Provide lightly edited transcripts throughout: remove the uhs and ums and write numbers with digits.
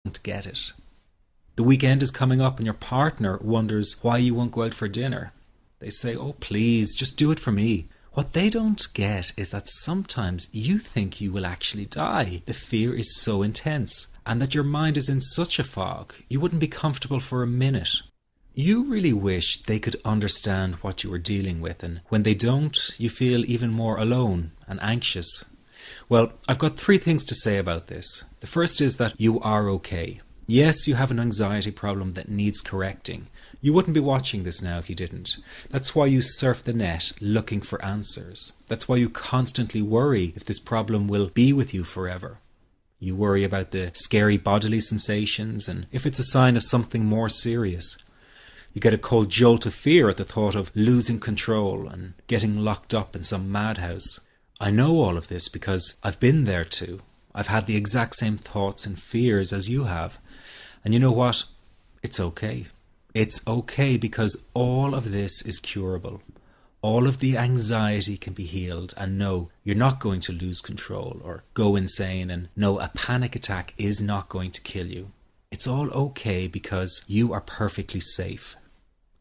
don't get it. The weekend is coming up and your partner wonders why you won't go out for dinner. They say, "Oh, please, just do it for me." What they don't get is that sometimes you think you will actually die. The fear is so intense, and that your mind is in such a fog, you wouldn't be comfortable for a minute. You really wish they could understand what you are dealing with, and when they don't, you feel even more alone and anxious. Well, I've got 3 things to say about this. The first is that you are okay. Yes, you have an anxiety problem that needs correcting. You wouldn't be watching this now if you didn't. That's why you surf the net looking for answers. That's why you constantly worry if this problem will be with you forever. You worry about the scary bodily sensations and if it's a sign of something more serious. You get a cold jolt of fear at the thought of losing control and getting locked up in some madhouse. I know all of this because I've been there too. I've had the exact same thoughts and fears as you have. And you know what? It's okay. It's okay because all of this is curable. All of the anxiety can be healed, and no, you're not going to lose control or go insane, and no, a panic attack is not going to kill you. It's all okay because you are perfectly safe.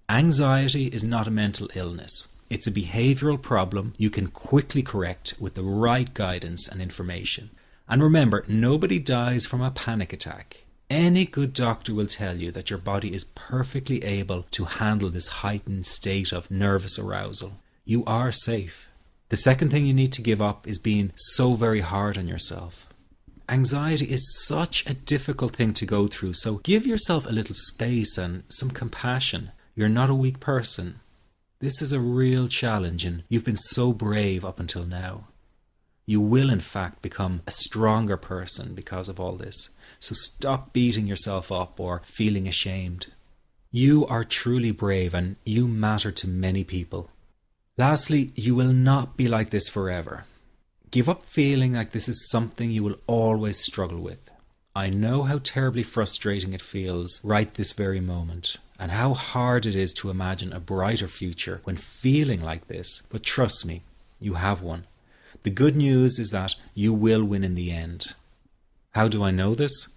Anxiety is not a mental illness. It's a behavioral problem you can quickly correct with the right guidance and information. And remember, nobody dies from a panic attack. Any good doctor will tell you that your body is perfectly able to handle this heightened state of nervous arousal. You are safe. The second thing you need to give up is being so very hard on yourself. Anxiety is such a difficult thing to go through, so give yourself a little space and some compassion. You're not a weak person. This is a real challenge, and you've been so brave up until now. You will in fact become a stronger person because of all this. So stop beating yourself up or feeling ashamed. You are truly brave and you matter to many people. Lastly, you will not be like this forever. Give up feeling like this is something you will always struggle with. I know how terribly frustrating it feels right this very moment, and how hard it is to imagine a brighter future when feeling like this, but trust me, you have one. The good news is that you will win in the end. How do I know this?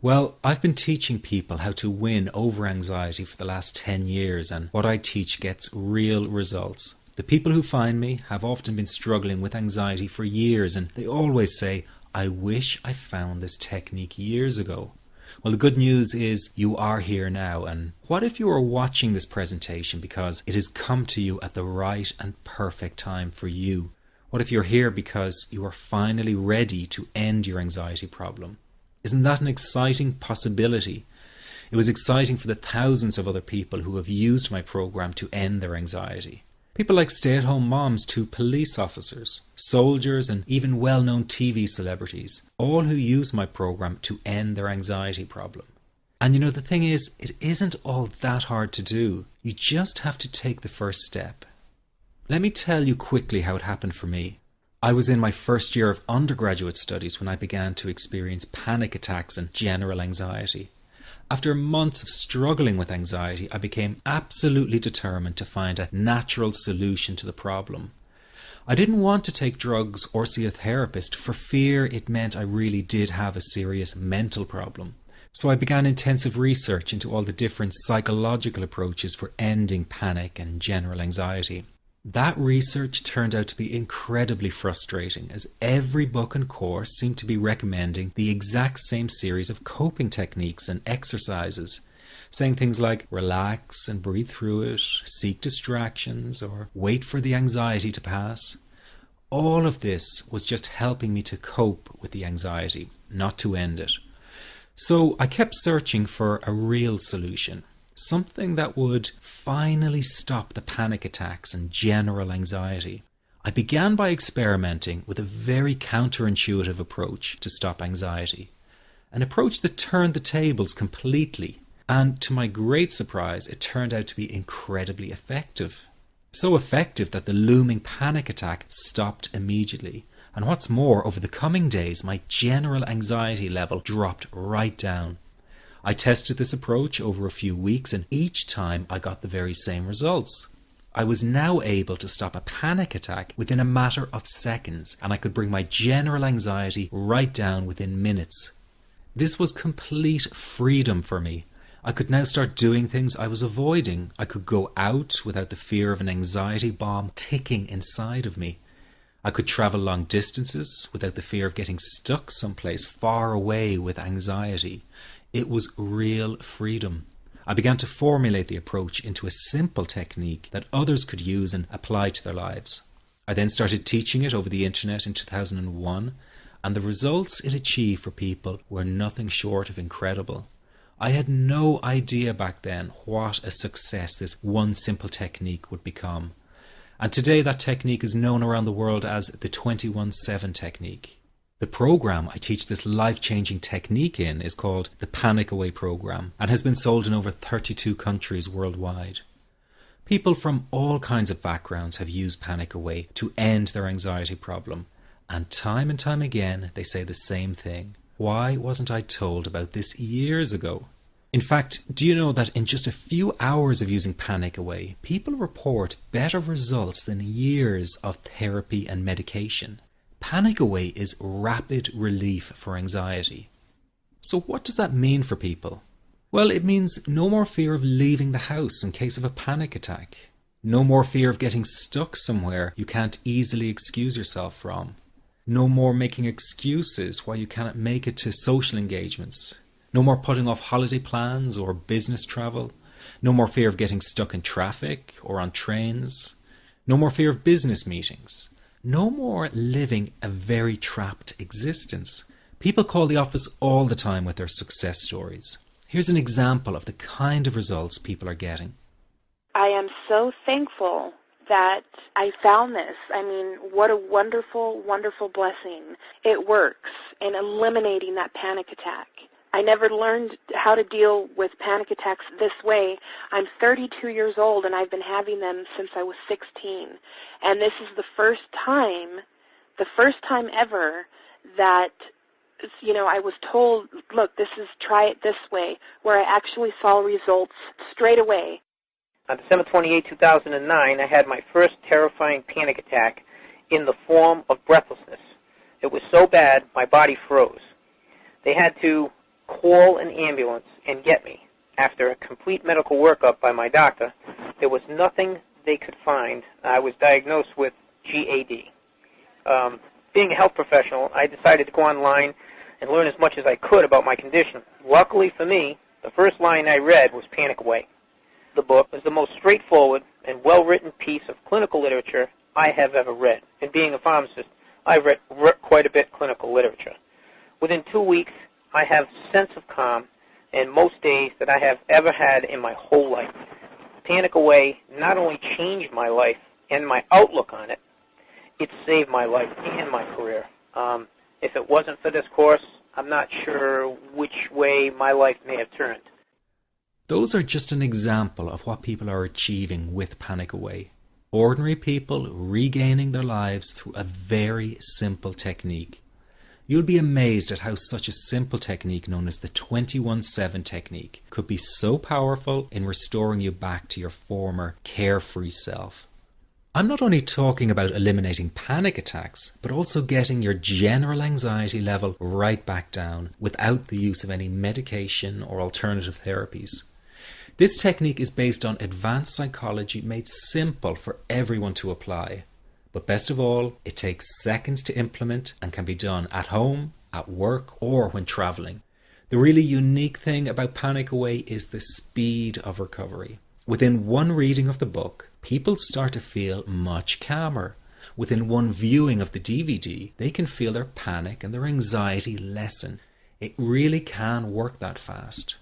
Well, I've been teaching people how to win over anxiety for the last 10 years, and what I teach gets real results. The people who find me have often been struggling with anxiety for years, and they always say, "I wish I found this technique years ago." Well, the good news is you are here now, and what if you are watching this presentation because it has come to you at the right and perfect time for you? What if you're here because you are finally ready to end your anxiety problem? Isn't that an exciting possibility? It was exciting for the thousands of other people who have used my program to end their anxiety. People like stay-at-home moms to police officers, soldiers, and even well-known TV celebrities, all who use my program to end their anxiety problem. And you know, the thing is, it isn't all that hard to do. You just have to take the first step. Let me tell you quickly how it happened for me. I was in my first year of undergraduate studies when I began to experience panic attacks and general anxiety. After months of struggling with anxiety, I became absolutely determined to find a natural solution to the problem. I didn't want to take drugs or see a therapist for fear it meant I really did have a serious mental problem. So I began intensive research into all the different psychological approaches for ending panic and general anxiety. That research turned out to be incredibly frustrating, as every book and course seemed to be recommending the exact same series of coping techniques and exercises, saying things like relax and breathe through it, seek distractions, or wait for the anxiety to pass. All of this was just helping me to cope with the anxiety, not to end it. So I kept searching for a real solution. Something that would finally stop the panic attacks and general anxiety. I began by experimenting with a very counterintuitive approach to stop anxiety. An approach that turned the tables completely. And to my great surprise, it turned out to be incredibly effective. So effective that the looming panic attack stopped immediately. And what's more, over the coming days, my general anxiety level dropped right down. I tested this approach over a few weeks, and each time I got the very same results. I was now able to stop a panic attack within a matter of seconds, and I could bring my general anxiety right down within minutes. This was complete freedom for me. I could now start doing things I was avoiding. I could go out without the fear of an anxiety bomb ticking inside of me. I could travel long distances without the fear of getting stuck someplace far away with anxiety. It was real freedom. I began to formulate the approach into a simple technique that others could use and apply to their lives. I then started teaching it over the internet in 2001, and the results it achieved for people were nothing short of incredible. I had no idea back then what a success this one simple technique would become. And today that technique is known around the world as the 21-7 technique. The program I teach this life-changing technique in is called the Panic Away program and has been sold in over 32 countries worldwide. People from all kinds of backgrounds have used Panic Away to end their anxiety problem. And time again, they say the same thing. Why wasn't I told about this years ago? In fact, do you know that in just a few hours of using Panic Away, people report better results than years of therapy and medication? Panic Away is rapid relief for anxiety. So what does that mean for people? Well, it means no more fear of leaving the house in case of a panic attack. No more fear of getting stuck somewhere you can't easily excuse yourself from. No more making excuses why you cannot make it to social engagements. No more putting off holiday plans or business travel. No more fear of getting stuck in traffic or on trains. No more fear of business meetings. No more living a very trapped existence. People call the office all the time with their success stories. Here's an example of the kind of results people are getting. I am so thankful that I found this. I mean, what a wonderful, wonderful blessing. It works in eliminating that panic attack. I never learned how to deal with panic attacks this way. I'm 32 years old and I've been having them since I was 16. And this is the first time ever that, I was told, look, try it this way, where I actually saw results straight away. On December 28, 2009, I had my first terrifying panic attack in the form of breathlessness. It was so bad, my body froze. They had to call an ambulance and get me. After a complete medical workup by my doctor, there was nothing they could find. I was diagnosed with GAD. Being a health professional, I decided to go online and learn as much as I could about my condition. Luckily for me, the first line I read was Panic Away. The book is the most straightforward and well-written piece of clinical literature I have ever read. And being a pharmacist, I've read quite a bit of clinical literature. Within 2 weeks, I have a sense of calm in most days that I have ever had in my whole life. Panic Away not only changed my life and my outlook on it, it saved my life and my career. If it wasn't for this course, I'm not sure which way my life may have turned. Those are just an example of what people are achieving with Panic Away. Ordinary people regaining their lives through a very simple technique. You'll be amazed at how such a simple technique known as the 21-7 technique could be so powerful in restoring you back to your former carefree self. I'm not only talking about eliminating panic attacks, but also getting your general anxiety level right back down without the use of any medication or alternative therapies. This technique is based on advanced psychology made simple for everyone to apply. But best of all, it takes seconds to implement and can be done at home, at work, or when traveling. The really unique thing about Panic Away is the speed of recovery. Within one reading of the book, people start to feel much calmer. Within one viewing of the DVD, they can feel their panic and their anxiety lessen. It really can work that fast.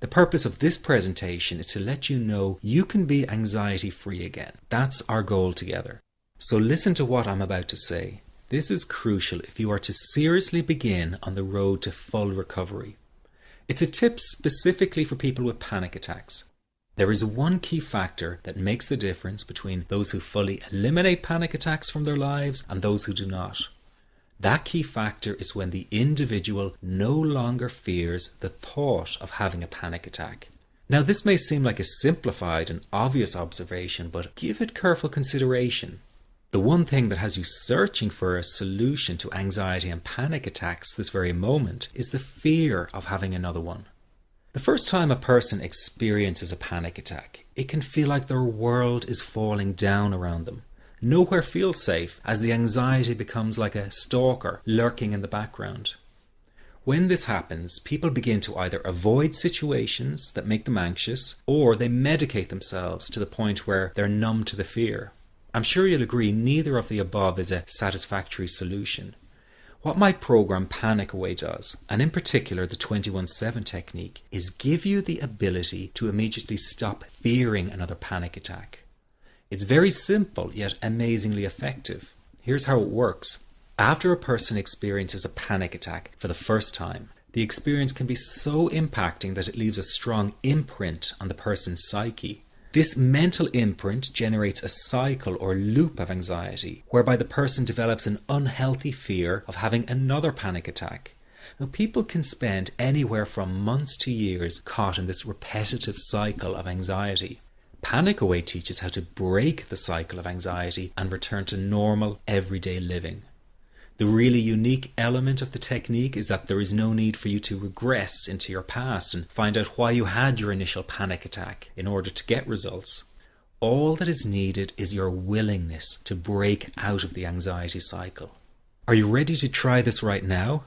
The purpose of this presentation is to let you know you can be anxiety-free again. That's our goal together. So listen to what I'm about to say. This is crucial if you are to seriously begin on the road to full recovery. It's a tip specifically for people with panic attacks. There is one key factor that makes the difference between those who fully eliminate panic attacks from their lives and those who do not. That key factor is when the individual no longer fears the thought of having a panic attack. Now, this may seem like a simplified and obvious observation, but give it careful consideration. The one thing that has you searching for a solution to anxiety and panic attacks this very moment is the fear of having another one. The first time a person experiences a panic attack, it can feel like their world is falling down around them. Nowhere feels safe, as the anxiety becomes like a stalker lurking in the background. When this happens, people begin to either avoid situations that make them anxious, or they medicate themselves to the point where they're numb to the fear. I'm sure you'll agree neither of the above is a satisfactory solution. What my program Panic Away does, and in particular the 21-7 technique, is give you the ability to immediately stop fearing another panic attack. It's very simple yet amazingly effective. Here's how it works. After a person experiences a panic attack for the first time, the experience can be so impacting that it leaves a strong imprint on the person's psyche. This mental imprint generates a cycle or loop of anxiety, whereby the person develops an unhealthy fear of having another panic attack. Now, people can spend anywhere from months to years caught in this repetitive cycle of anxiety. Panic Away teaches how to break the cycle of anxiety and return to normal, everyday living. The really unique element of the technique is that there is no need for you to regress into your past and find out why you had your initial panic attack in order to get results. All that is needed is your willingness to break out of the anxiety cycle. Are you ready to try this right now?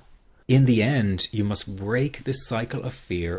In the end, you must break this cycle of fear